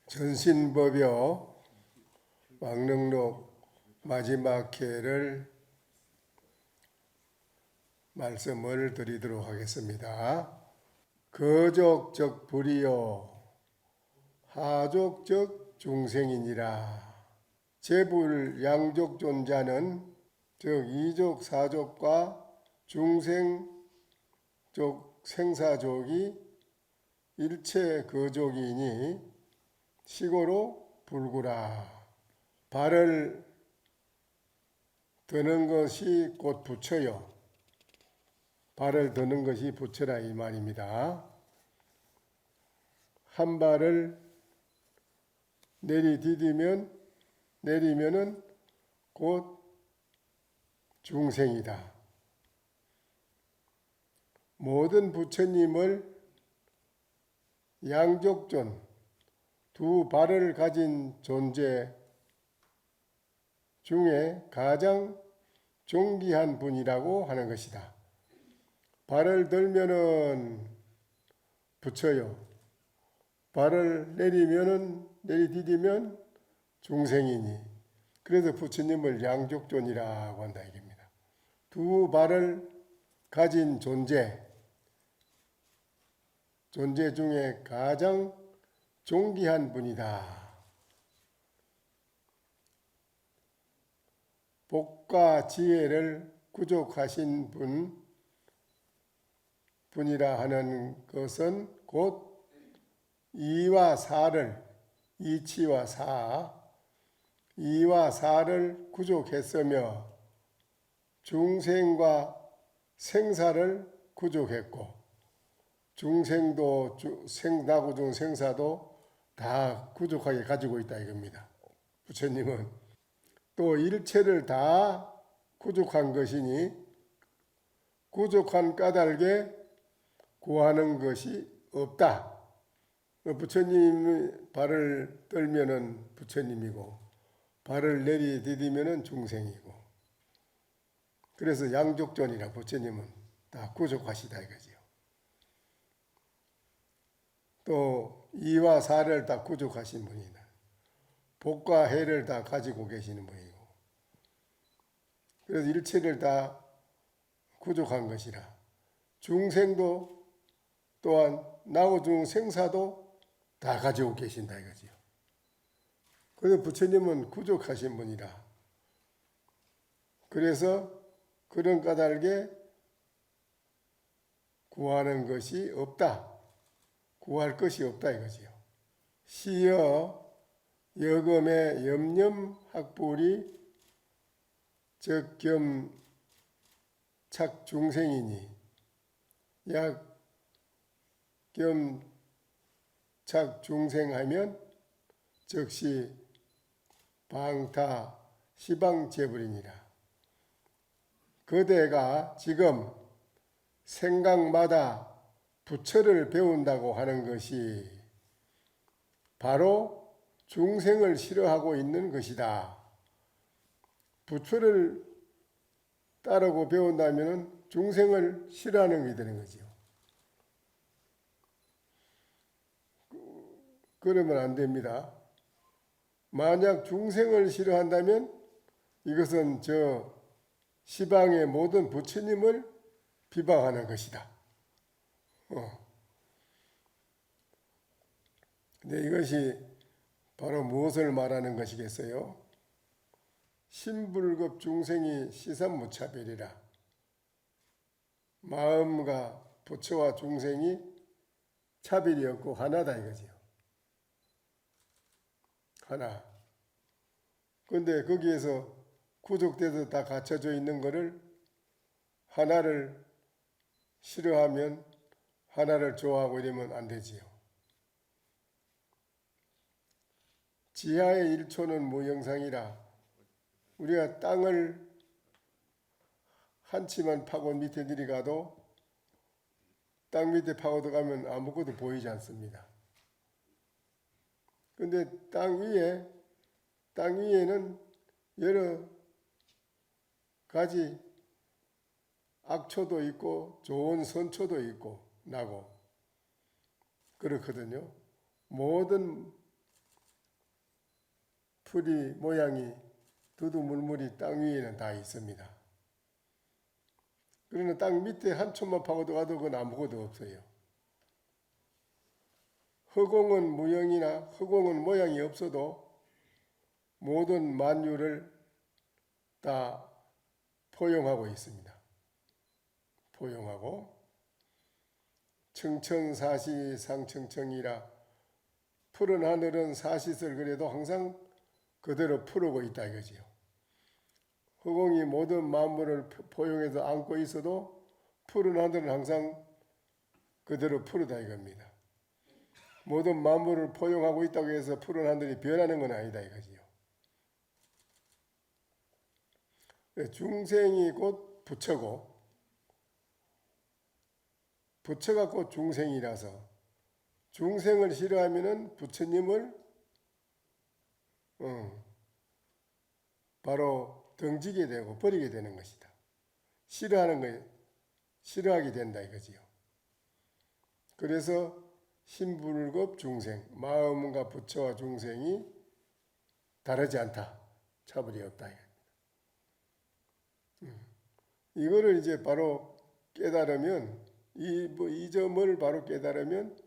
전신법여 왕릉록 마지막 회를 말씀을 드리도록 하겠습니다. 거족적 불이요 하족적 중생이니라. 재불 양족 존자는 즉 이족 사족과 중생족 생사족이 일체 거족이니 시고로 불구라. 발을 드는 것이 곧 부처요. 발을 드는 것이 부처라 이 말입니다. 한 발을 내리면은 곧 중생이다. 모든 부처님을 양족존 두 발을 가진 존재 중에 가장 존귀한 분이라고 하는 것이다. 발을 들면은 부처요. 발을 내리디디면 중생이니. 그래서 부처님을 양족존이라고 한다 이겁니다. 두 발을 가진 존재 중에 가장 존귀한 분이다. 복과 지혜를 구족하신 분이라 하는 것은 곧 이와 사를 이치와 이와 사를 구족했으며 중생과 생사를 구족했고 중생도 나고중 생사도 다 구족하게 가지고 있다 이겁니다. 부처님은 또 일체를 다 구족한 것이니 구족한 까닭에 구하는 것이 없다. 부처님이 발을 떨면은 부처님이고 발을 내리디디면은 중생이고 그래서 양족존이라 부처님은 다 구족하시다 이거지요. 또 이와 사를 다 구족하신 분이다. 복과 해를 다 가지고 계시는 분이고 그래서 일체를 다 구족한 것이라 중생도 또한 나고중 생사도 다 가지고 계신다 이거지요. 그래서 부처님은 구족하신 분이라 그래서 그런 까닭에 구하는 것이 없다. 구할 것이 없다 이거지요. 시여 여금의 염념학불이 적겸 착중생이니 약겸 착중생하면 즉시 방타 시방재불이니라. 그대가 지금 생각마다 부처를 배운다고 하는 것이 바로 중생을 싫어하고 있는 것이다. 부처를 따르고 배운다면 중생을 싫어하는 게 되는 거죠. 그러면 안 됩니다. 만약 중생을 싫어한다면 이것은 저 시방의 모든 부처님을 비방하는 것이다. 근데 이것이 바로 무엇을 말하는 것이겠어요? 신불급 중생이 시삼무차별이라. 마음과 부처와 중생이 차별이 없고 하나다 이거지요. 하나. 그런데 거기에서 구족돼서 다 갖춰져 있는 것을 하나를 싫어하면 하나를 좋아하고 이러면 안 되지요. 지하의 일초는 무영상이라 우리가 땅을 한 치만 파고 밑에 내려가도 땅 밑에 파고 들어가면 아무것도 보이지 않습니다. 그런데 땅 위에는 여러 가지 악초도 있고 좋은 선초도 있고 나고 그렇거든요. 모든 풀이 모양이 두두물물이 땅 위에는 다 있습니다. 그러나 땅 밑에 한 촌만 파고도 가도 그건 아무것도 없어요. 허공은 무형이나 허공은 모양이 없어도 모든 만유를 다 포용하고 있습니다. 포용하고 청천사시 상청청이라 푸른 하늘은 사시를 그래도 항상 그대로 풀고 있다 이거지요. 허공이 모든 만물을 포용해서 안고 있어도 푸른 하늘은 항상 그대로 푸르다 이겁니다. 모든 만물을 포용하고 있다고 해서 푸른 하늘이 변하는 건 아니다 이거지요. 중생이 곧 부처고 부처가 곧 중생이라서 중생을 싫어하면은 부처님을 바로 등지게 되고 버리게 되는 것이다. 싫어하는 거 싫어하게 된다 이거지요. 그래서 신불급 중생, 마음과 부처와 중생이 다르지 않다. 차별이 없다. 이거를 이제 바로 깨달으면 이 점을 바로 깨달으면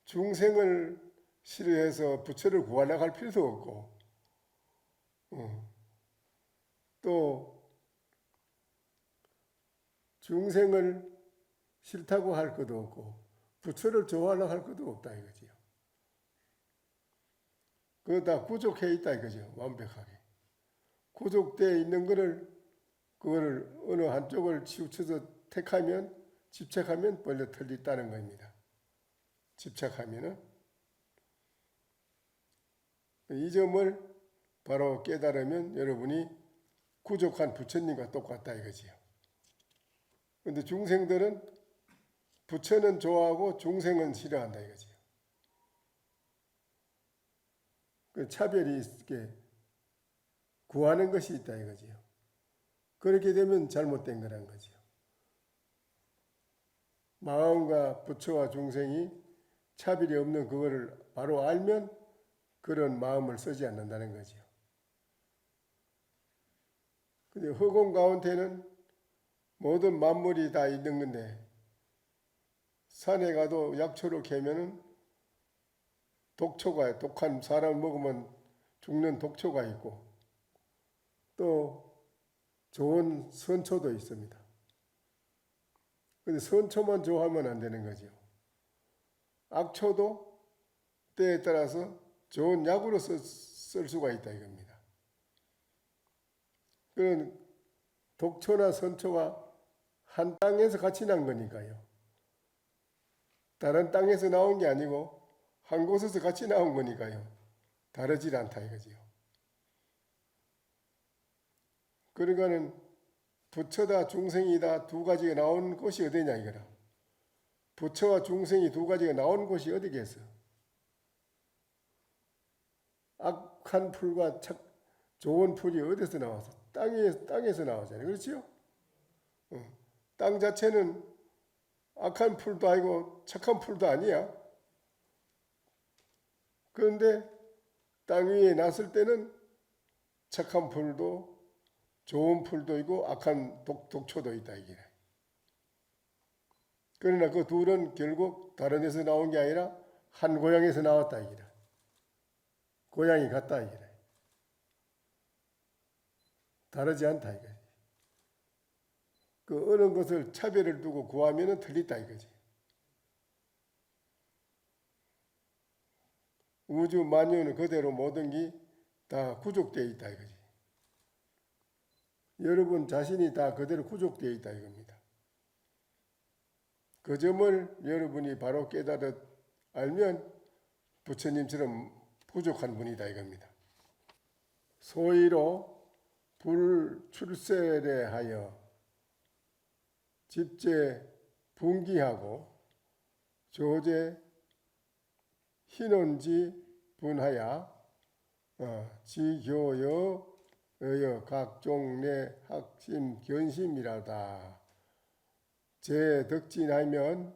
중생을 싫어해서 부처를 구하려고 할 필요도 없고 또 중생을 싫다고 할 것도 없고 부처를 좋아하려고 할 것도 없다 이거지요. 그거 다 구족해 있다 이거죠. 완벽하게. 구족되어 있는 그거를 어느 한쪽을 치우쳐서 택하면 집착하면 벌려 털린다는 겁니다. 집착하면은 이 점을 바로 깨달으면 여러분이 구족한 부처님과 똑같다 이거지요. 그런데 중생들은 부처는 좋아하고 중생은 싫어한다 이거지요. 그 차별이 있게 구하는 것이 있다 이거지요. 그렇게 되면 잘못된 거란 거지요. 마음과 부처와 중생이 차별이 없는 그거를 바로 알면 그런 마음을 쓰지 않는다는 거지요. 근데 허공 가운데는 모든 만물이 다 있는 건데 산에 가도 약초로 캐면은 독초가 독한 사람 먹으면 죽는 독초가 있고 또 좋은 선초도 있습니다. 근데 선초만 좋아하면 안 되는 거죠. 악초도 때에 따라서 좋은 약으로 쓸 수가 있다 이겁니다. 그런 독초나 선초가 한 땅에서 같이 난 거니까요. 다른 땅에서 나온 게 아니고 한 곳에서 같이 나온 거니까요. 다르질 않다 이거지요. 그러니까는 부처다 중생이다 두 가지가 나온 곳이 어디냐 이거라. 부처와 중생이 두 가지가 나온 곳이 어디겠어? 악한 풀과 좋은 풀이 어디서 나와서? 땅에서 나오잖아요. 그렇지요? 땅 자체는 악한 풀도 아니고 착한 풀도 아니야. 그런데 땅 위에 났을 때는 착한 풀도 좋은 풀도 있고 악한 독초도 있다 이게. 그러나 그 둘은 결국 다른 데서 나온 게 아니라 한 고향에서 나왔다 이기라. 고향이 같다 이기라. 다르지 않다 이거지. 그 어느 것을 차별을 두고 구하면은 틀리다 이거지. 우주 만유는 그대로 모든 게 다 구족되어 있다 이거지. 여러분 자신이 다 그대로 구족되어 있다 이겁니다. 그 점을 여러분이 바로 깨달아 알면 부처님처럼 부족한 분이다 이겁니다. 소위로 불출세례 하여 집제 분기하고 조제 희논지 분하야 지교여 어여 각종 내 학심 견심이라다. 제 덕진하면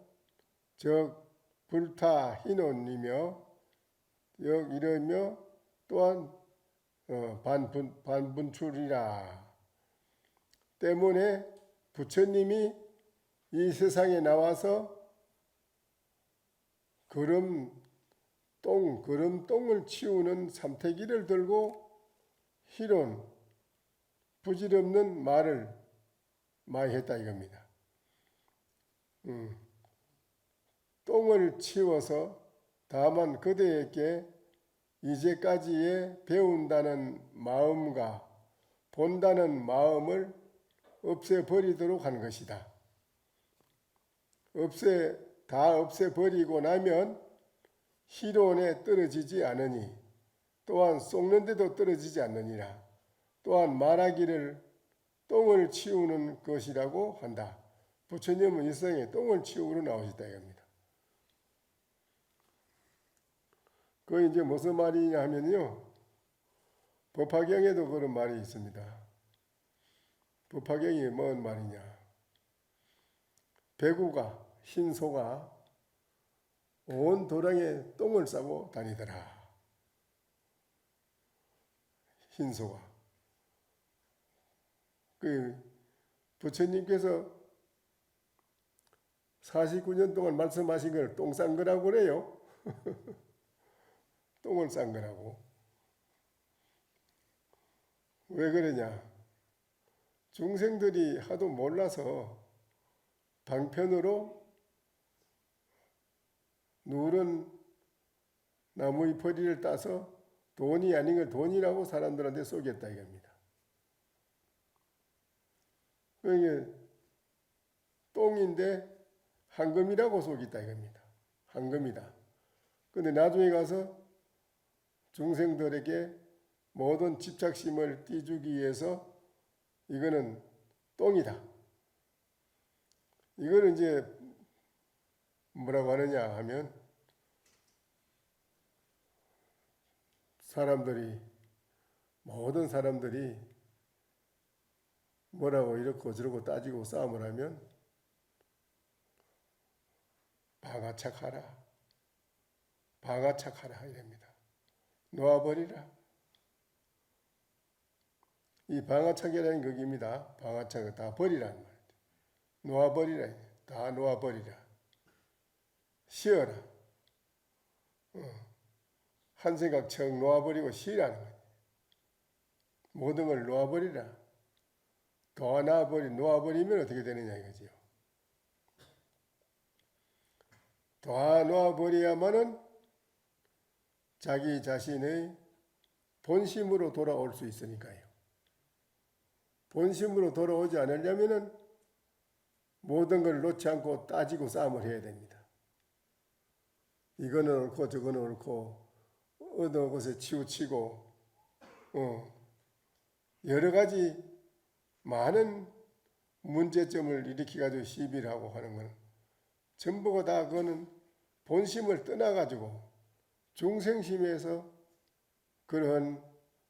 적 불타 희논이며 역 이러며 또한 반분출이라. 때문에 부처님이 이 세상에 나와서 그름똥을 치우는 삼태기를 들고 희론, 부질없는 말을 많이 했다 이겁니다. 똥을 치워서 다만 그대에게 이제까지의 배운다는 마음과 본다는 마음을 없애버리도록 한 것이다. 다 없애버리고 나면 희론에 떨어지지 않으니 또한 쏟는데도 떨어지지 않느니라. 또한 말하기를 똥을 치우는 것이라고 한다. 부처님은 일생에 똥을 치우러 나오셨다 이겁니다. 그게 이제 무슨 말이냐 하면요. 법화경에도 그런 말이 있습니다. 법화경이 뭔 말이냐. 배구가 흰소가 온 도량에 똥을 싸고 다니더라. 흰소가. 그 부처님께서 49년 동안 말씀하신 걸 똥 싼 거라고 그래요. 똥을 싼 거라고. 왜 그러냐. 중생들이 하도 몰라서 방편으로 누런 나무의 뿌리를 따서 돈이 아닌 걸 돈이라고 사람들한테 쏘겠다 이겁니다. 그러니까 똥인데 황금이라고 속였다 이겁니다. 황금이다. 근데 나중에 가서 중생들에게 모든 집착심을 띄주기 위해서 이거는 똥이다. 이거는 이제 뭐라고 하느냐 하면 모든 사람들이 뭐라고 이렇고 저렇고 따지고 싸움을 하면 방아착하라 이랍니다. 놓아버리라. 이 방아착이라는 것입니다. 방아착을 다 버리라는 말이죠. 놓아버리라. 다 놓아버리라. 쉬어라. 한 생각 척 놓아버리고 쉬라는 거예요. 모든 걸 놓아버리라. 놓아버리면 어떻게 되느냐 이거지요. 다 놓아버려야만은 자기 자신의 본심으로 돌아올 수 있으니까요. 본심으로 돌아오지 않으려면은 모든 걸 놓지 않고 따지고 싸움을 해야 됩니다. 이거는 옳고 저거는 옳고 어느 곳에 치우치고 여러 가지 많은 문제점을 일으켜가지고 시비를 하고 하는 건 전부가 다 그거는 본심을 떠나가지고 중생심에서 그런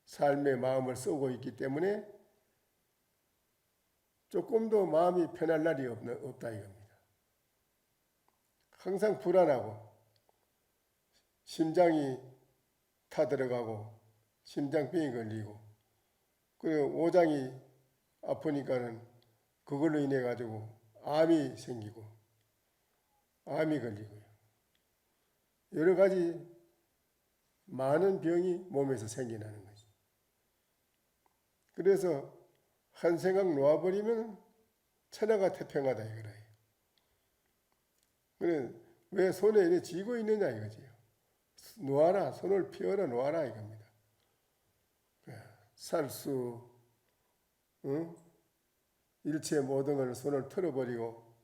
삶의 마음을 쏘고 있기 때문에 조금도 마음이 편할 날이 없다 이겁니다. 항상 불안하고 심장이 타들어가고 심장병이 걸리고 그리고 오장이 아프니까는 그걸로 인해 가지고 암이 생기고 암이 걸리고요. 여러 가지 많은 병이 몸에서 생겨나는 거죠. 그래서 한 생각 놓아버리면 천하가 태평하다 이거예요. 그래 왜 손에 이렇게 쥐고 있느냐 이거지요. 놓아라, 손을 펴라 놓아라 이겁니다. 살수, 일체 모든 걸 손을 털어버리고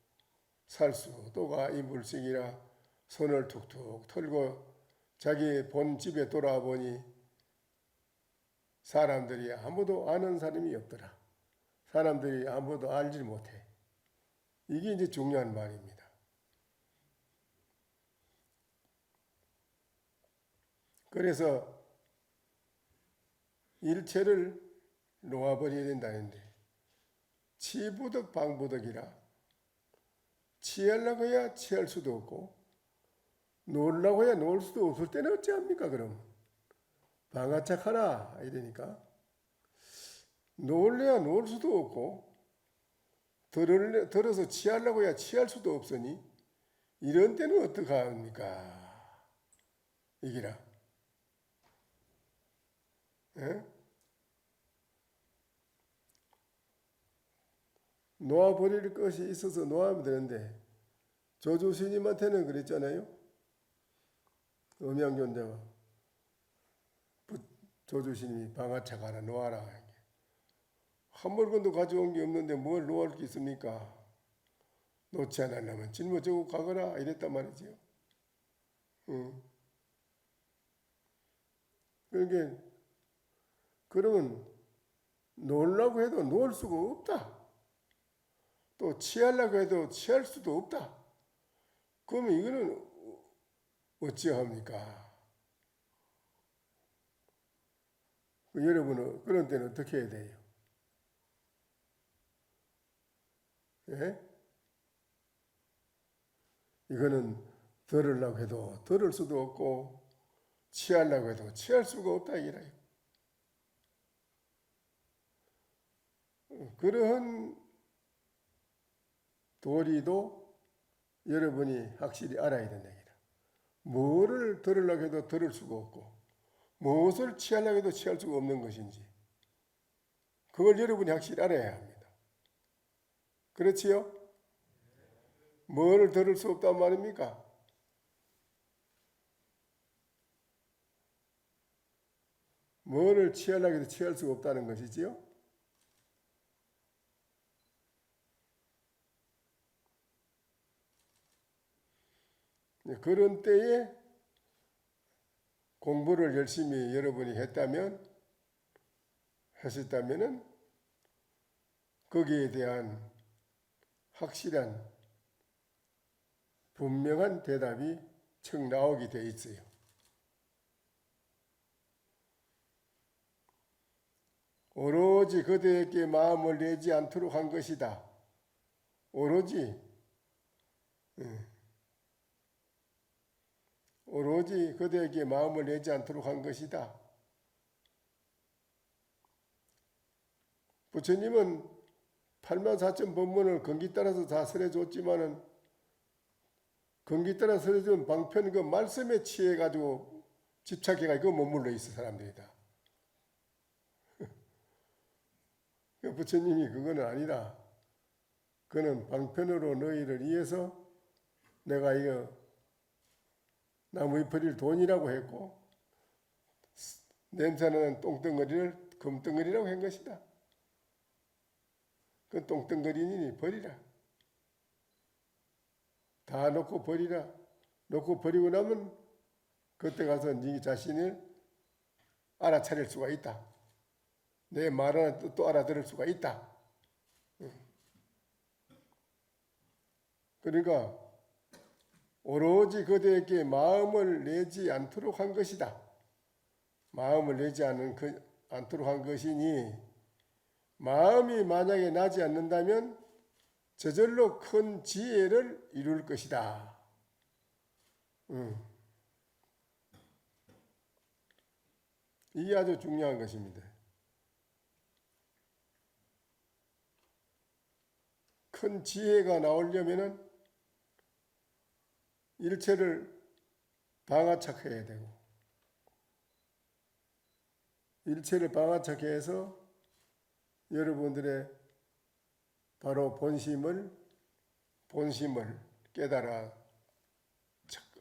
살수, 또가 이 물색이라 손을 툭툭 털고 자기 본집에 돌아와 보니 사람들이 아무도 아는 사람이 없더라. 사람들이 아무도 알지 못해. 이게 이제 중요한 말입니다. 그래서 일체를 놓아버려야 된다는데 치부덕 방부덕이라 취하려고 해야 취할 수도 없고 놀라고 해야 놀 수도 없을 때는 어찌합니까? 그럼 방아착하라 이러니까 놀래야 놀 수도 없고 들어서 취하려고 해야 취할 수도 없으니 이런 때는 어떡합니까? 이기라. 에? 놓아버릴 것이 있어서 놓아면 되는데 조주 스님한테는 그랬잖아요. 음양존대와 조주 스님이 방아착 하나 놓아라. 한 물건도 가져온 게 없는데 뭘 놓을 게 있습니까? 놓지 않으려면 짊어지고 가거라 이랬단 말이지요. 그러니까 그러면 놀라고 해도 놓을 수가 없다. 또 취하려고 해도 취할 수도 없다. 그러면 이거는 어찌합니까? 여러분은 그런 때는 어떻게 해야 돼요? 예? 이거는 들으려고 해도 들을 수도 없고 취하려고 해도 취할 수가 없다 이라. 그러한 도리도 여러분이 확실히 알아야 된다. 뭐를 들으려고 해도 들을 수가 없고 무엇을 취하려고 해도 취할 수가 없는 것인지 그걸 여러분이 확실히 알아야 합니다. 그렇지요? 뭐를 들을 수 없단 말입니까? 뭐를 취하려고 해도 취할 수가 없다는 것이지요? 그런 때에 공부를 열심히 여러분이 하셨다면은 거기에 대한 확실한 분명한 대답이 척 나오게 돼 있어요. 오로지 그대에게 마음을 내지 않도록 한 것이다. 오로지 그대에게 마음을 내지 않도록 한 것이다. 부처님은 84,000 법문을 건기 따라서 다 설해줬지만은 건기 따라 설해준 방편 그 말씀에 취해가지고 집착해가지고 머물러 있어 사람들이 다. 부처님이 그거는 아니라 그는 방편으로 너희를 위해서 내가 이거 나무에 버릴 돈이라고 했고 냄새나는 똥덩어리를 금덩어리라고 한 것이다. 그 똥덩어리니 버리라. 다 놓고 버리라. 놓고 버리고 나면 그때 가서 네 자신을 알아차릴 수가 있다. 내 말하는 뜻도 알아들을 수가 있다. 그러니까 오로지 그대에게 마음을 내지 않도록 한 것이다. 마음을 내지 않도록 한 것이니 마음이 만약에 나지 않는다면 저절로 큰 지혜를 이룰 것이다. 이게 아주 중요한 것입니다. 큰 지혜가 나오려면은 일체를 방아착해야 되고 일체를 방아착해서 여러분들의 바로 본심을 깨달아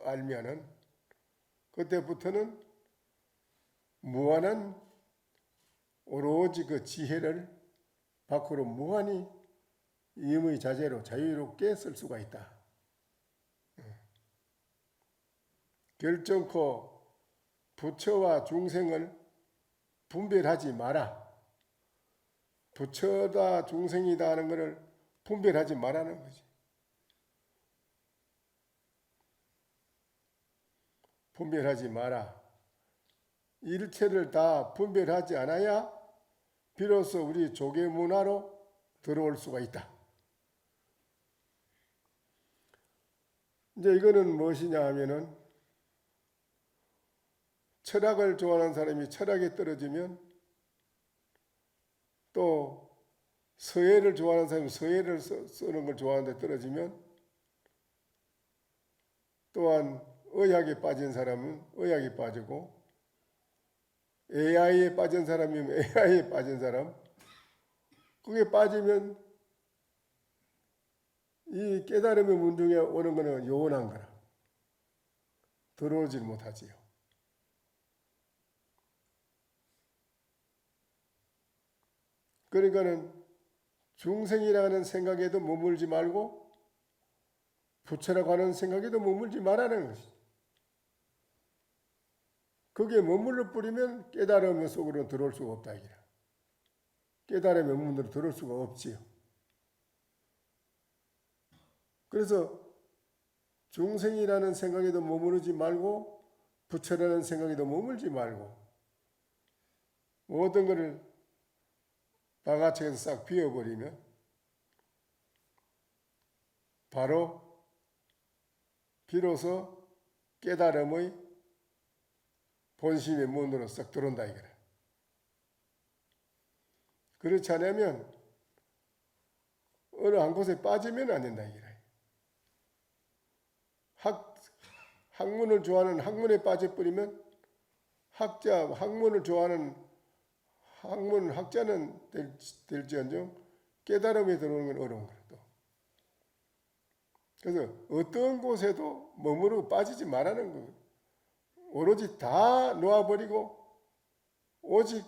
알면은 그때부터는 무한한 오로지 그 지혜를 밖으로 무한히 임의 자재로 자유롭게 쓸 수가 있다. 결정코 부처와 중생을 분별하지 마라. 부처다 중생이다 하는 것을 분별하지 말라는 거지. 분별하지 마라. 일체를 다 분별하지 않아야 비로소 우리 조계 문화로 들어올 수가 있다. 이제 이거는 무엇이냐 하면은 철학을 좋아하는 사람이 철학에 떨어지면 또 서예를 좋아하는 사람이 서예를 쓰는 걸 좋아하는데 떨어지면 또한 의학에 빠진 사람은 의학에 빠지고 AI에 빠진 사람이면 AI에 빠진 사람 그게 빠지면 이 깨달음의 문 중에 오는 것은 요원한 거라 들어오질 못하지요. 그러니까는 중생이라는 생각에도 머물지 말고 부처라고 하는 생각에도 머물지 말라는 것이. 거기에 머물러 뿌리면 깨달음 속으로 들어올 수가 없다 이기라. 깨달음의 문으로 들어올 수가 없지요. 그래서 중생이라는 생각에도 머무르지 말고 부처라는 생각에도 머물지 말고 모든 것을 바가책에서 싹 비워버리면 바로 비로소 깨달음의 본심의 문으로 싹 들어온다 이거라. 그렇지 않으면 어느 한 곳에 빠지면 안 된다 이거라. 학문을 좋아하는 학문에 빠져버리면 학문을 좋아하는 학자는 될지언정 깨달음에 들어오는 건 어려운 거라. 또. 그래서 어떤 곳에도 머무르고 빠지지 말라는 거예요. 오로지 다 놓아버리고 오직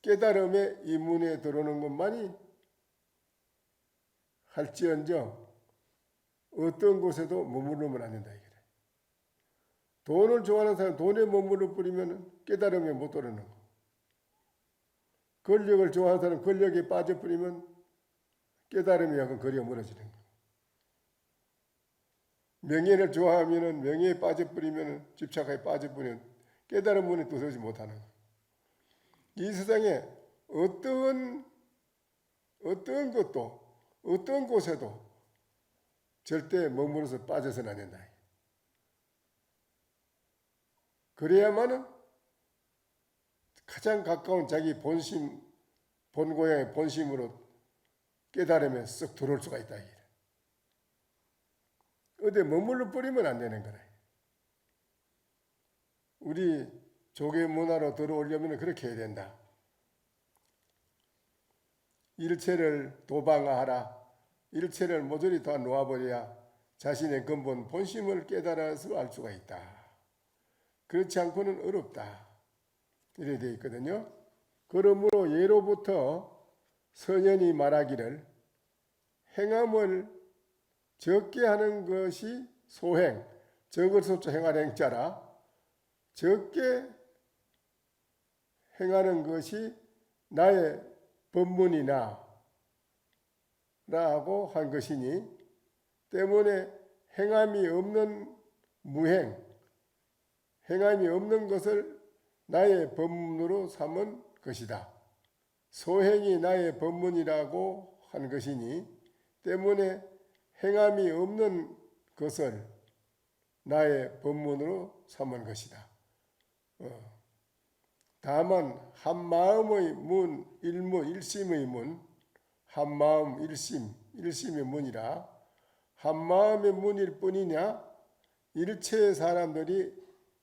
깨달음의 이 문에 들어오는 것만이 할지언정 어떤 곳에도 머무르면 안 된다. 이거래. 돈을 좋아하는 사람 돈에 머무르 뿌리면 깨달음에 못 들어오는 거. 권력을 좋아하는 사람 권력에 빠져버리면 깨달음이 약간 거리가 멀어지는 거. 명예를 좋아하면 명예에 빠져버리면 집착에 빠져버리면 깨달음 문에 들어오지 못하는 거. 이 세상에 어떤 것도 어떤 곳에도 절대 머무르서 빠져서는 안 된다. 그래야만은 가장 가까운 자기 본심, 본고향의 본심으로 깨달으면 쓱 들어올 수가 있다. 어디 머물러 버리면 안 되는 거라. 우리 조계 문화로 들어오려면 그렇게 해야 된다. 일체를 도방하라. 일체를 모조리 다 놓아버려야 자신의 근본 본심을 깨달아서 알 수가 있다. 그렇지 않고는 어렵다. 이래 되어 있거든요. 그러므로 예로부터 선현이 말하기를 행함을 적게 하는 것이 소행, 적을 소자 행할 행자라. 적게 행하는 것이 나의 법문이나 라고 한 것이니 때문에 행함이 없는 무행, 행함이 없는 것을 나의 법문으로 삼은 것이다. 소행이 나의 법문이라고 한 것이니 때문에 행함이 없는 것을 나의 법문으로 삼은 것이다. 다만 한마음의 문, 일심의 문, 한마음 일심의 문이라 한마음의 문일 뿐이냐 일체의 사람들이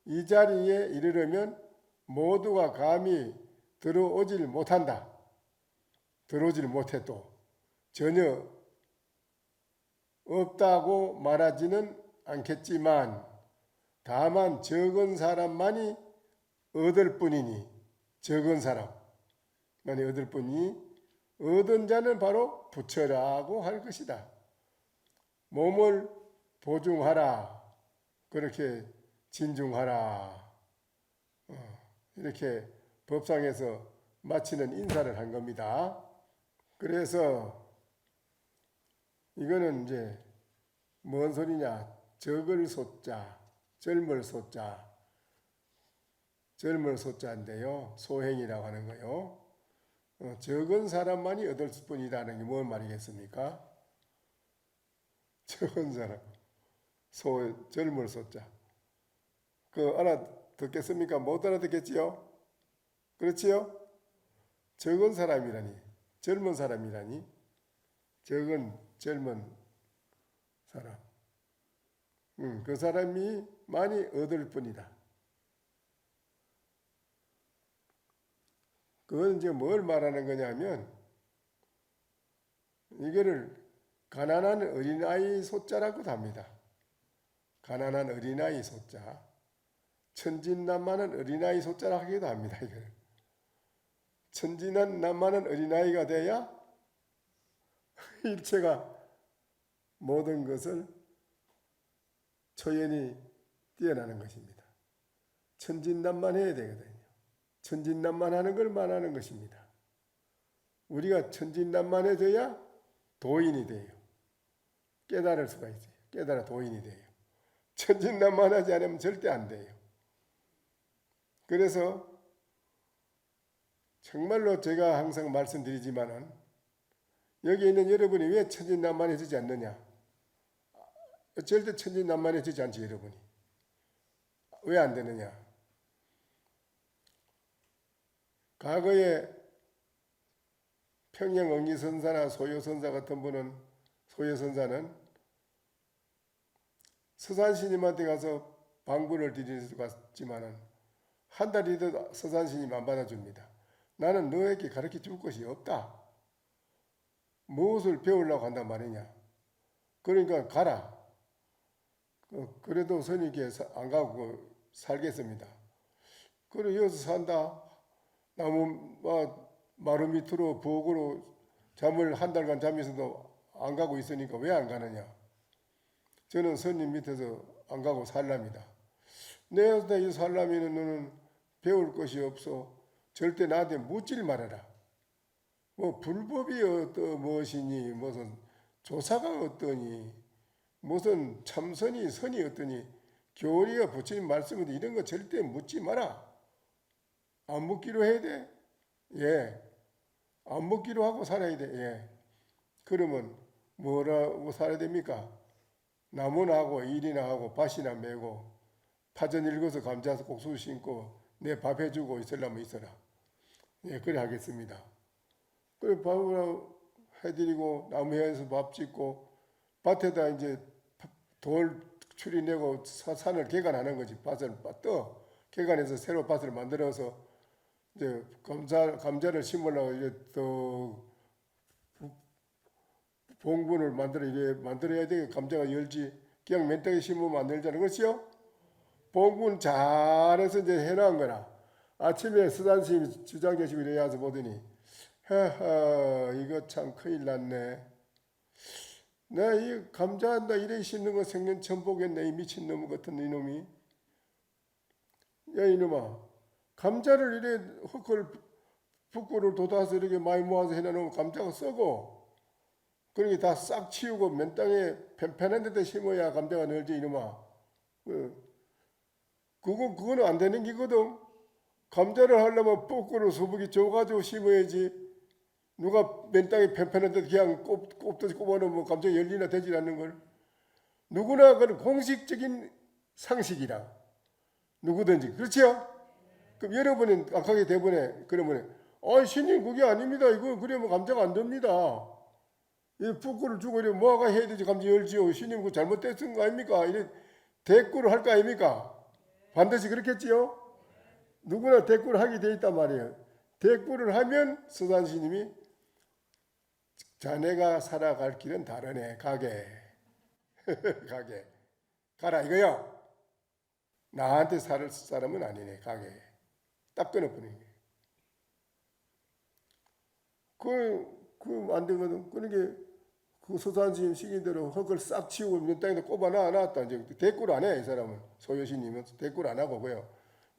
이 자리에 이르려면 모두가 감히 들어오질 못한다. 들어오질 못해도 전혀 없다고 말하지는 않겠지만 다만 적은 사람만이 얻을 뿐이니 적은 사람만이 얻을 뿐이니 얻은 자는 바로 부처라고 할 것이다. 몸을 보증하라. 그렇게 진중하라. 이렇게 법상에서 마치는 인사를 한 겁니다. 그래서 이거는 이제 뭔 소리냐? 적을 소자, 젊을 소자, 젊을 소자인데요. 소행이라고 하는 거요. 적은 사람만이 얻을 뿐이라는 게 뭔 말이겠습니까? 적은 사람, 젊을 소자. 알아듣겠습니까? 못 알아듣겠지요? 그렇지요? 적은 사람이라니, 젊은 사람이라니, 젊은 사람. 그 사람이 많이 얻을 뿐이다. 그건 이제 뭘 말하는 거냐면, 이거를 가난한 어린아이 소자라고도 합니다. 가난한 어린아이 소자. 천진난만한 어린아이 소자라 하기도 합니다. 이걸. 천진난만한 어린아이가 돼야 일체가 모든 것을 초연히 뛰어나는 것입니다. 천진난만해야 되거든요. 천진난만하는 걸 말하는 것입니다. 우리가 천진난만해져야 도인이 돼요. 깨달을 수가 있어요. 깨달아 도인이 돼요. 천진난만하지 않으면 절대 안 돼요. 그래서 정말로 제가 항상 말씀드리지만은 여기 있는 여러분이 왜 천진난만해지지 않느냐? 절대 천진난만해지지 않지 여러분이. 왜 안 되느냐? 과거에 평양응리선사나 소요선사 같은 분은 소요선사는 서산스님한테 가서 방문을 드릴 수가 있지만은 한 달이도 서산스님 안 받아줍니다. 나는 너에게 가르쳐 줄 것이 없다. 무엇을 배우려고 한단 말이냐. 그러니까 가라. 그래도 스님께 안 가고 살겠습니다. 그래 여기서 산다. 나무 마루 밑으로 부엌으로 잠을 한 달간 잠에서도 안 가고 있으니까 왜 안 가느냐. 저는 스님 밑에서 안 가고 살랍니다. 내가 이 살라면은 너는 배울 것이 없어. 절대 나한테 묻질 말아라. 뭐 불법이 무엇이니 무슨 조사가 어떠니 무슨 참선이 선이 어떠니 교리가 부처님 말씀인데 이런 거 절대 묻지 마라. 안 묻기로 해야 돼? 예. 안 묻기로 하고 살아야 돼? 예. 그러면 뭐라고 살아야 됩니까? 나무나 하고 일이나 하고 밭이나 메고 파전 읽어서 감자 꼭수 심고 내 밥 해주고 있으려면 있어라. 예, 그래 하겠습니다. 그래 밥을 해드리고 나무 해서 밥 짓고 밭에다 이제 돌 추리내고 산을 개간하는 거지. 밭을 개간해서 새로 밭을 만들어서 이제 감자를 심으려고 이제 또 봉분을 만들어야 돼. 감자가 열지. 그냥 맨땅에 심으면 안 되잖아. 그렇지요? 봉분 잘해서 이제 해놓은 거라. 아침에 스단스님이 주장 계시고 이래 와서 보더니 하하 이거 참 큰일 났네. 내가 이 감자 나 이래 심는 거 생전 처음 보겠네. 이 미친놈 같은 이놈이. 야 이놈아 감자를 이래 헛걸 북구를 돋아서 이렇게 많이 모아서 해놓으면 감자가 썩어. 그러니 다 싹 치우고 맨 땅에 편편한 데다 심어야 감자가 늘지 이놈아. 그거는 안 되는 기거든. 감자를 하려면 뽀꾸로 수북이 줘가지고 심어야지. 누가 맨 땅에 편편한 데 그냥 꼽듯이 꼽아놓으면 감자 열리나 되질 않는 걸. 누구나 그건 공식적인 상식이라. 누구든지. 그렇지요? 그럼 여러분은 악하게 대본에 그러면 신님 그게 아닙니다. 이거 그러면 감자가 안 됩니다. 이 푸꾸를 주고 이래 뭐가 해야 되지 감자 열지요. 신님 그거 잘못됐은 거 아닙니까? 이래 대꾸를 할 거 아닙니까? 반드시 그렇겠지요? 누구나 대꾸를 하게 돼 있단 말이에요. 대꾸를 하면 서산스님이 자네가 살아갈 길은 다르네. 가게. 가게. 가라 이거야. 나한테 살 사람은 아니네. 가게. 딱 끊어버리는 거예요. 안 되거든. 그러니까 그 서산스님 시기대로 흙을 싹 치우고 몇 땅에다 꼽아놨다. 이제 대꾸를 안 해. 이 사람은. 소여신님은 대꾸를 안 하고요.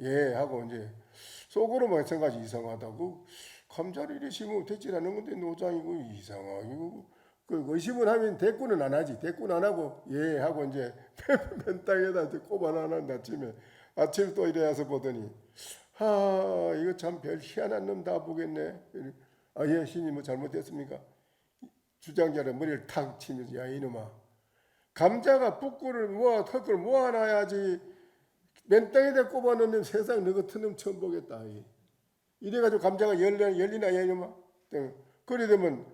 예 하고 이제 속으로 마찬가지 이상하다고 감자를 이래 심으면 되질 않는 건데 노장이고 이상하고 그 의심을 하면 대꾸는 안 하지. 대꾸는 안 하고 예 하고 이제 맨 땅에다 이제 꼽아놨는데 아침에 또 이래 와서 보더니 이거 참 별 희한한 놈 다 보겠네. 아, 예, 신이 뭐 잘못됐습니까? 주장자를 머리를 탁 치면서, 야, 이놈아. 감자가 뿌꾸를 모아, 턱을 모아놔야지. 맨 땅에다 꼽아놓는 세상 너 같은 놈 처음 보겠다. 이래가지고 감자가 열리나, 이놈아. 그래 되면,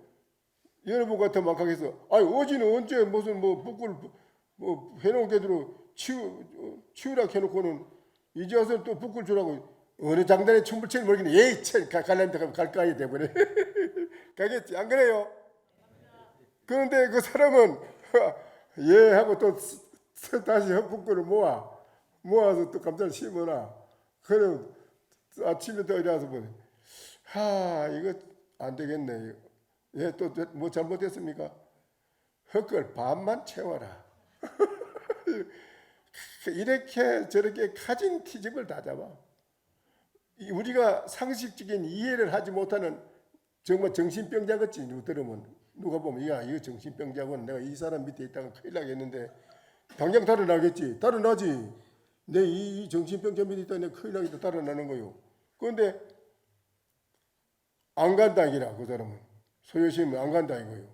여러분 같은 막하겠어. 아니, 어지는 언제 무슨 뭐 뿌꾸를 뭐 해놓은 게대로 치우라 해놓고는 이제 와서 또 뿌꾸를 주라고. 어느 장단에 춤불치는 모르겠네. 예이, 갈라면 갈까이 돼버려. 가겠지. 안 그래요? 그런데 그 사람은 예 하고 또 다시 헛북구를 모아서 또 감자를 심어놔. 그럼 아침에 또 일어나서 보니 이거 안 되겠네. 예, 또 뭐 잘못됐습니까? 헛걸 반만 채워라. 이렇게 저렇게 가진 티집을 다 잡아. 우리가 상식적인 이해를 하지 못하는 정말 정신병자 같지. 누가 보면 야, 이거 정신병자군. 내가 이 사람 밑에 있다가 큰일 나겠는데 당장 달아나겠지. 달아나지. 내 이 정신병자 밑에 있다가 내가 큰일 나겠다. 달아나는 거요. 그런데 안 간다 이기라. 그 사람은 소요심은 안 간다 이거요.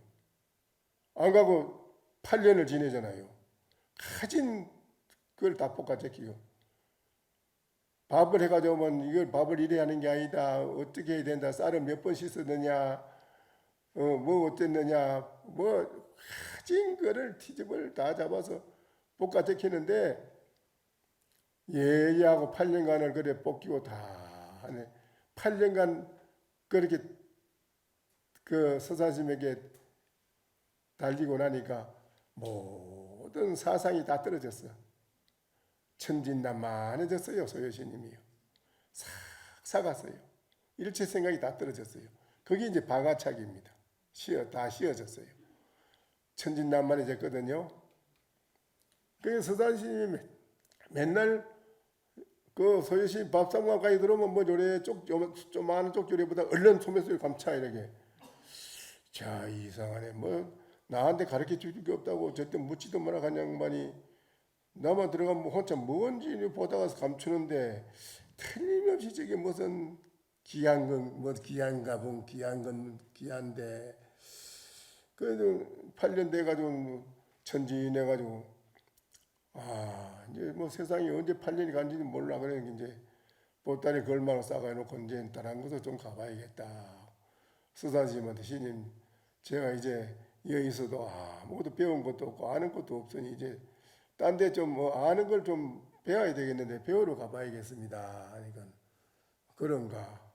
안 가고 8년을 지내잖아요. 가진 그걸 다 볶아제끼고 밥을 해가지고 오면 이걸 밥을 이래 하는 게 아니다. 어떻게 해야 된다. 쌀을 몇 번 씻었느냐. 뭐 어땠느냐. 뭐 가진 거를 티집을 다 잡아서 볶아제끼는데 예하고 8년간을 그래 볶이고 다 하네. 8년간 그렇게 그 서사심에게 달리고 나니까 모든 사상이 다 떨어졌어. 천진난만해졌어요. 소요신님이요. 싹 사갔어요. 일체 생각이 다 떨어졌어요. 그게 이제 방아차기입니다. 다 씌어졌어요. 천진난만해졌거든요. 그래서 서산신님이 맨날 그 소요신 밥상관까지 들어오면 뭐 요래 좀 많은 쪽조리보다 얼른 소매소리 감차 이렇게. 자, 이상하네. 뭐 나한테 가르쳐 줄 게 없다고 저때 묻지도 마라 간 양반이 나만 들어가면 혼자 뭔지 보다가 감추는데 틀림없이 저게 무슨 귀한 건 뭐 귀한가 본 귀한 건 귀한데 그래도 8년 돼가지고 천진해가지고 이제 뭐 세상이 언제 8년이 간지는 몰라. 그래 이제 보따리 걸망을 싸가놓고 이제 다른 곳을 좀 가봐야겠다. 수사님한테 신임 제가 이제 여기서도 아무것도 배운 것도 없고 아는 것도 없으니 이제 딴 데 좀 뭐 아는 걸 좀 배워야 되겠는데 배우러 가봐야겠습니다. 그러니까 그런가.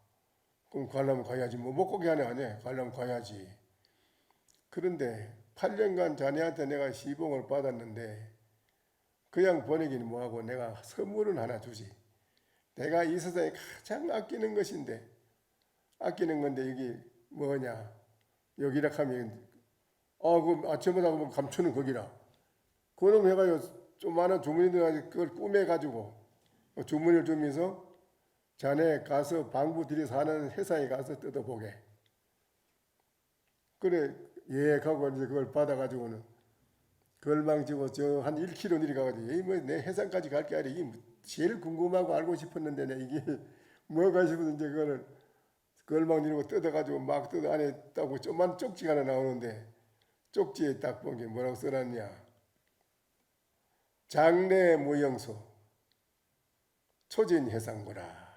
그럼 가려면 가야지. 뭐 먹고기 하네 아니야. 가려면 가야지. 그런데 8년간 자네한테 내가 시봉을 받았는데 그냥 보내기는 뭐하고 내가 선물은 하나 주지. 내가 이 세상에 가장 아끼는 것인데 아끼는 건데 이게 뭐냐. 여기라 하면 그 아침마다 보면 감추는 거기라. 그놈 해가지고 좀 많은 주머니들 그걸 꾸며가지고 주머니를 주면서 자네 가서 방부들이 사는 회사에 가서 뜯어보게. 그래 예 하고 이제 그걸 받아가지고는 걸망지고 저 한 1km 내려가가지고 이 뭐 내 회사까지 갈 게 아니라 이게 제일 궁금하고 알고 싶었는데 내 이게 뭐가 싶어서 이제 그거를 걸망 내리고 뜯어가지고 막 뜯어 안에 따고 조그만 쪽지가 하나 나오는데 쪽지에 딱 본 게 뭐라고 써놨냐. 장래 무용소 초진해상구라.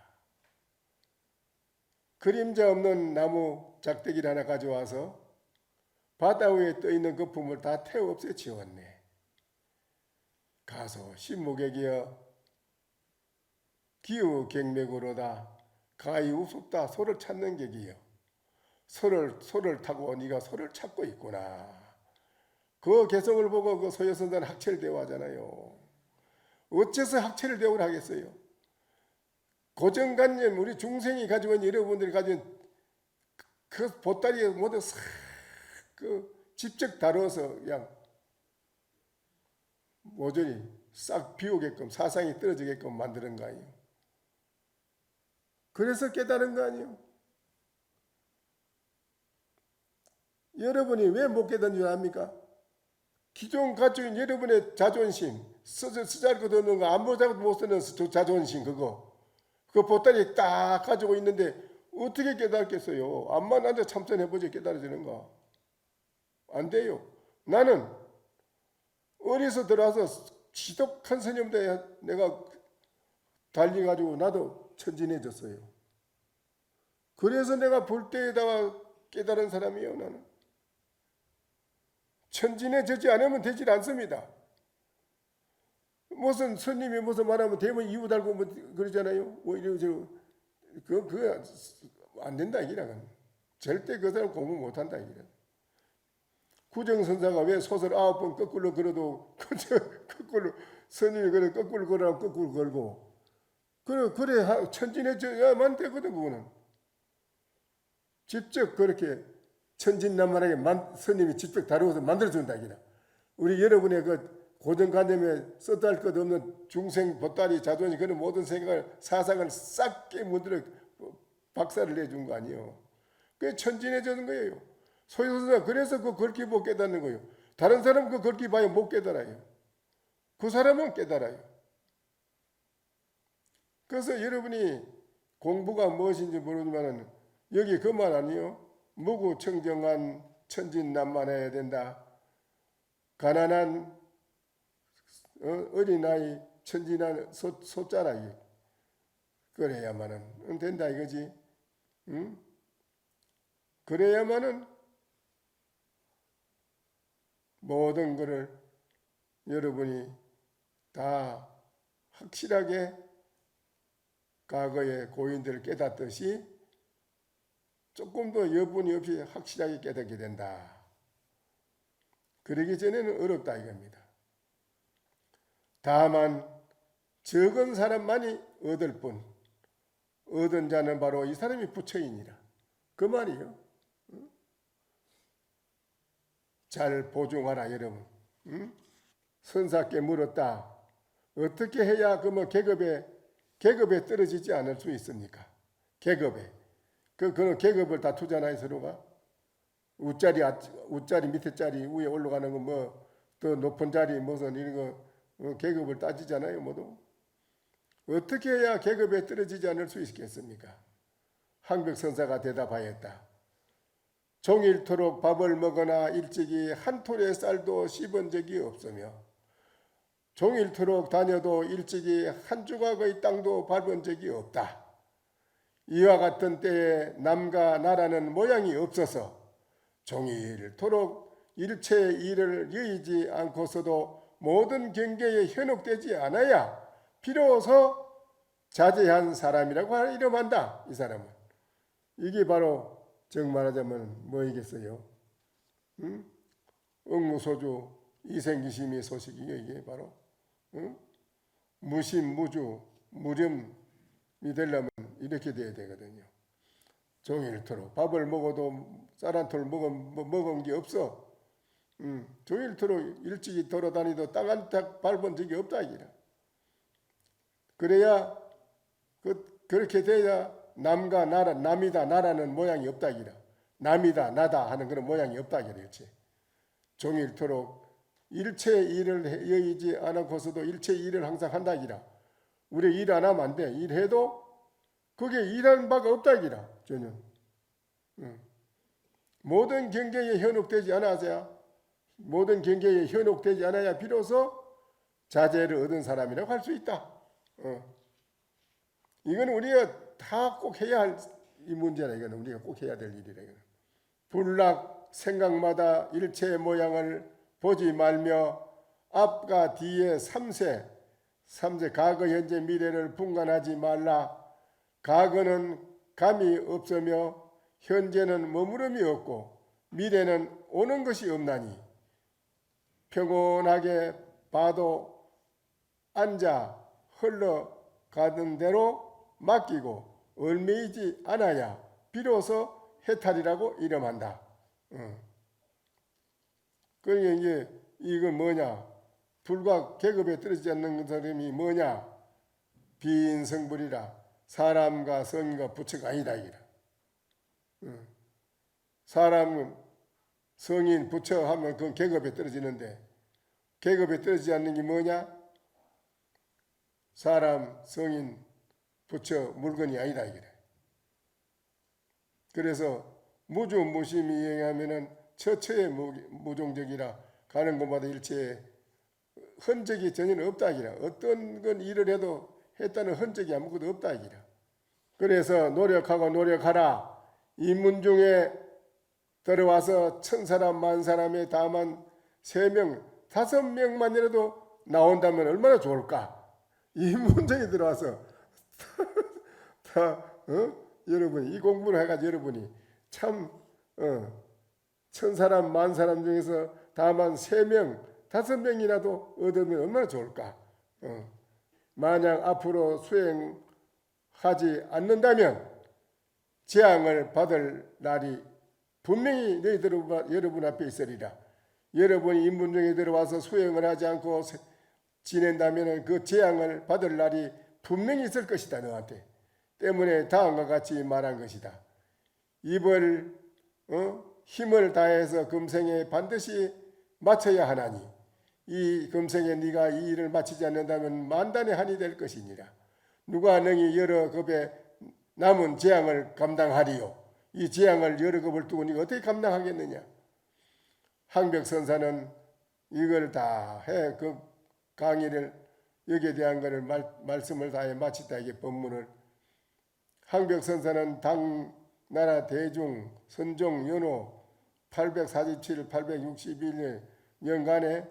그림자 없는 나무 작대기를 하나 가져와서 바다 위에 떠있는 거품을 다 태워 없애 지웠네. 가서 신무객이여 기우 갱맥으로다 가히 우습다 소를 찾는 객이여 소를 타고 네가 소를 찾고 있구나. 그 개성을 보고 그 소요선단 학철 대우하잖아요. 어째서 학철을 대우를 하겠어요? 고정관념 우리 중생이 가지고 있는 여러분들이 가지고 있는 그 보따리에 모두 싹 그 직접 다뤄서 그냥 모조리 싹 비우게끔 사상이 떨어지게끔 만드는 거 아니에요. 그래서 깨달은 거 아니에요. 여러분이 왜 못 깨닫는 줄 압니까? 기존 가지고 있는 여러분의 자존심, 쓰잘것도 없는 거 아무것도 못 쓰는 자존심 그거 보따리 딱 가지고 있는데 어떻게 깨닫겠어요? 암만 앉아 참선해보지 깨달아지는가? 안 돼요. 나는 어디서 들어와서 지독한 스님들 내가 달려가지고 나도 천진해졌어요. 그래서 내가 볼 때에다가 깨달은 사람이에요. 나는 천진해지지 않으면 되질 않습니다. 무슨 스님이 무슨 말하면 대면 이유 달고 뭐 그러잖아요. 오히려 안 된다 이기라는. 절대 그 사람 공부 못한다 이기라. 구정선사가 왜 소설 9번 거꾸로 걸어도 거꾸로 스님이 그래 거꾸로 걸으라고 거꾸로 걸고 그래 천진해져야만 되거든. 그거는 직접 그렇게 천진난만하게 스님이 직접 다루어서 만들어준다 이기라. 우리 여러분의 그 고정관념에 써도 할 것 없는 중생 보따리 자존심 그런 모든 생각을 사상을 싹 깨무들어 박살을 내준 거 아니에요. 그게 천진해지는 거예요. 소유선사 그래서 그 걸기 못 깨닫는 거예요. 다른 사람 그 걸기 봐야 못 깨달아요. 그 사람은 깨달아요. 그래서 여러분이 공부가 무엇인지 모르지만 여기 그 말 아니에요. 무구청정한 천진난만해야 된다. 가난한 어린아이 천진한 소자라 그래야만은 된다 이거지. 응? 그래야만은 모든 것을 여러분이 다 확실하게 과거의 고인들을 깨닫듯이 조금 더 여분이 없이 확실하게 깨닫게 된다. 그러기 전에는 어렵다 이겁니다. 다만 적은 사람만이 얻을 뿐 얻은 자는 바로 이 사람이 부처이니라. 그 말이요. 잘 보증하라 여러분. 선사께 물었다. 어떻게 해야 그러면 계급에 떨어지지 않을 수 있습니까? 계급에. 그는 계급을 다투잖아요 서로가. 우짜리 밑에 짜리 위에 올라가는 거 뭐 더 높은 자리 무슨 이런 거 계급을 따지잖아요 모두. 어떻게 해야 계급에 떨어지지 않을 수 있겠습니까? 항백선사가 대답하였다. 종일토록 밥을 먹거나 일찍이 한 톨의 쌀도 씹은 적이 없으며 종일토록 다녀도 일찍이 한 조각의 땅도 밟은 적이 없다. 이와 같은 때에 남과 나라는 모양이 없어서 종일토록 일체의 일을 여의지 않고서도 모든 경계에 현혹되지 않아야 비로소 자제한 사람이라고 이름한다. 이 사람은. 이게 바로 정말하자면 뭐이겠어요? 응무소주 이생기심의 소식이에요. 이게 바로 무심무주 무렴이 되려면 이렇게 돼야 되거든요. 종일토록 밥을 먹어도 쌀 한 톨 먹은 게 없어. 종일토록 일찍이 돌아다니도 땅 한 탁 밟은 적이 없다 이기라. 그래야 그렇게 돼야 남과 나라 남이다 나라는 모양이 없다 이기라. 남이다 나다 하는 그런 모양이 없다 이기라. 그렇지. 종일토록 일체 일을 여의지 않고서도 일체 일을 항상 한다 이기라. 우리 일 안 하면 안 돼. 일해도 그게 일하는 바가 없다 이기라. 전혀. 모든 경계에 현혹되지 않아야 모든 경계에 현혹되지 않아야 비로소 자제를 얻은 사람이라고 할 수 있다. 이건 우리가 다 꼭 해야 할 이 문제라. 이거는 우리가 꼭 해야 될 일이라. 이거는. 불락 생각마다 일체의 모양을 보지 말며 앞과 뒤에 삼세 과거 현재 미래를 분간하지 말라. 과거는 감이 없으며 현재는 머무름이 없고 미래는 오는 것이 없나니 평온하게 봐도 앉아 흘러가는 대로 맡기고 얽매이지 않아야 비로소 해탈이라고 이름한다. 그러니까 이게 이건 뭐냐? 불과 계급에 떨어지지 않는 사람이 뭐냐? 비인성불이라. 사람과 성인과 부처가 아니다 이라. 사람은 성인 부처 하면 그건 계급에 떨어지는데 계급에 떨어지지 않는 게 뭐냐? 사람 성인 부처 물건이 아니다 이래. 그래서 무주무심이 이행하면은 처처에 무종적이라 가는 곳마다 일체에 흔적이 전혀 없다 하기라. 어떤 건 일을 해도 했다는 흔적이 아무것도 없다 하기라. 그래서 노력하고 노력하라. 이 문중에 들어와서 1000사람 만사람에 다만 3명 5명만이라도 나온다면 얼마나 좋을까. 이 문중에 들어와서 여러분이 이 공부를 해가지고 여러분이 참 1000사람 만사람 중에서 다만 3명 5명이라도 얻으면 얼마나 좋을까. 만약 앞으로 수행하지 않는다면 재앙을 받을 날이 분명히 여러분 앞에 있으리라. 여러분이 인문중에 들어와서 수행을 하지 않고 지낸다면 그 재앙을 받을 날이 분명히 있을 것이다. 너한테. 때문에 다음과 같이 말한 것이다. 입을 힘을 다해서 금생에 반드시 마쳐야 하나니 이 금생에 네가 이 일을 마치지 않는다면 만단의 한이 될 것이니라. 누가 능히 여러 급의 남은 재앙을 감당하리요. 이 재앙을 여러 급을 두고 네가 어떻게 감당하겠느냐. 항벽선사는 이걸 다 해 그 강의를 여기에 대한 것을 말씀을 다해 마치다. 이게 법문을 항벽선사는 당나라 대중 선종 연호 847, 861년간에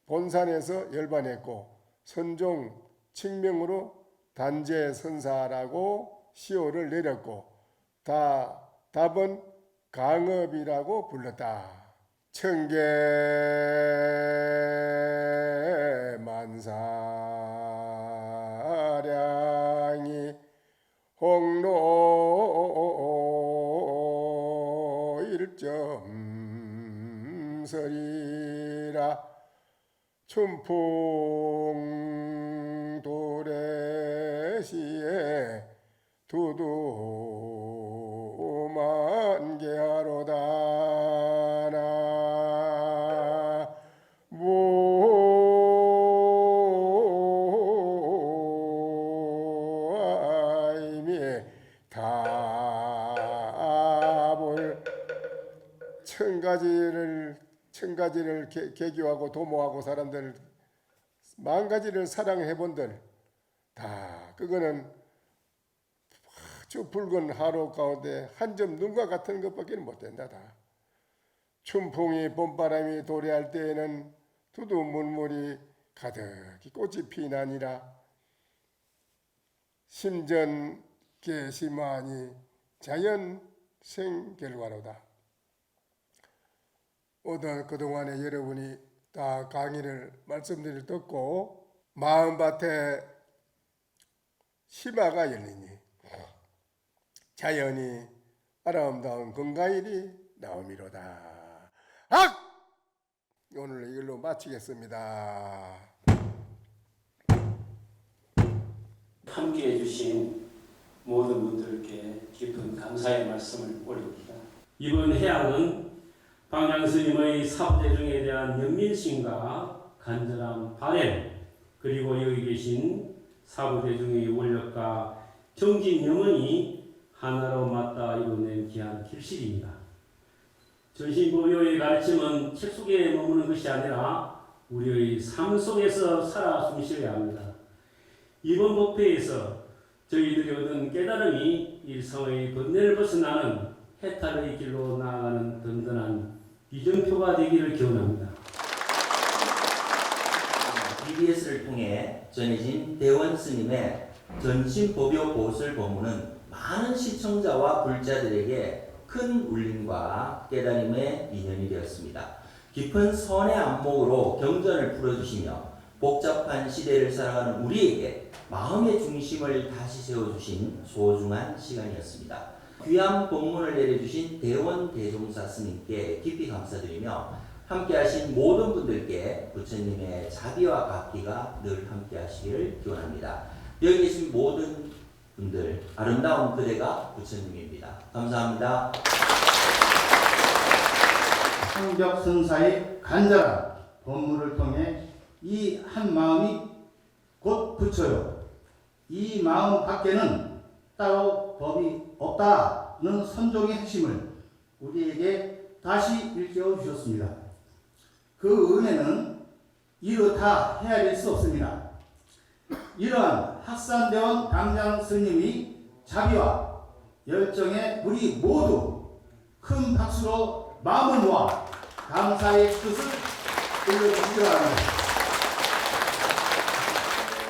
본산에서 열반했고 선종 칙명으로 단제선사라고 시호를 내렸고 답은 강업이라고 불렀다. 천계 만사량이 홍로 일점설이라 춘풍 도래시에 두두만개하로다나 무아이미 답을 천가지를 개교하고 도모하고 사람들 만가지를 사랑해본들 다 그거는 아주 붉은 하루 가운데 한 점 눈과 같은 것밖에 못 된다. 다. 춘풍이 봄바람이 도래할 때에는 두두물물이 가득히 꽃이 피나니라. 심전계시마니 자연생결과로다. 그동안에 여러분이 다 강의를 말씀드릴 듣고 마음밭에 심화가 열리니 자연이 아름다운 건강일이 나오미로다. 오늘 이걸로 마치겠습니다. 함께해 주신 모든 분들께 깊은 감사의 말씀을 올립니다. 이번 해양은 방향스님의 사부대중에 대한 연민심과 간절한 바램, 그리고 여기 계신 사부대중의 원력과 정진 염원이 하나로 맞닿아 이루어낸 귀한 길실입니다. 전신보요의 가르침은 책 속에 머무는 것이 아니라 우리의 삶 속에서 살아 숨쉬어야 합니다. 이번 법회에서 저희들이 얻은 깨달음이 일상의 번뇌를 벗어나는 해탈의 길로 나아가는 든든한 비전표가 되기를 기원합니다. BBS를 통해 전해진 대원 스님의 전신법요 보술 법문은 많은 시청자와 불자들에게 큰 울림과 깨달음의 인연이 되었습니다. 깊은 선의 안목으로 경전을 풀어주시며 복잡한 시대를 살아가는 우리에게 마음의 중심을 다시 세워주신 소중한 시간이었습니다. 귀한 법문을 내려주신 대원 대종사 스님께 깊이 감사드리며 함께하신 모든 분들께 부처님의 자비와 각기가 늘 함께하시기를 기원합니다. 여기 계신 모든 분들 아름다운 그대가 부처님입니다. 감사합니다. 항벽선사의 간절한 법문을 통해 이 한 마음이 곧 부처요. 이 마음 밖에는 따로 법이 없다. 인도하는 선종의 핵심을 우리에게 다시 일깨워 주셨습니다. 그 은혜는 이루 다 헤아릴 수 없습니다. 이러한 학산대원 당장 스님이 자비와 열정에 우리 모두 큰 박수로 마음을 모아 감사의 뜻을 올려주시기 바랍니다.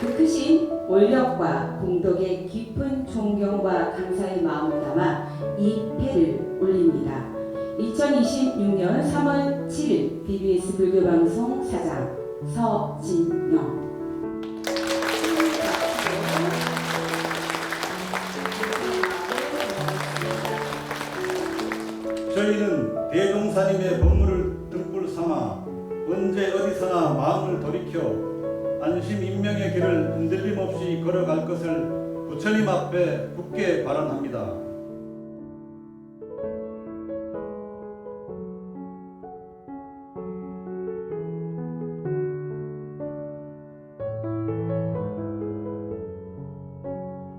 그 크신 원력과 공덕의 깊은 존경과 감사의 마음을 담아 이 패를 올립니다. 2026년 3월 7일 BBS 불교방송 사장 서진영. 저희는 대종사님의 법문을 등불 삼아 언제 어디서나 마음을 돌이켜 안심 인명의 길을 흔들림 없이 걸어갈 것을 부처님 앞에 굳게 발언합니다.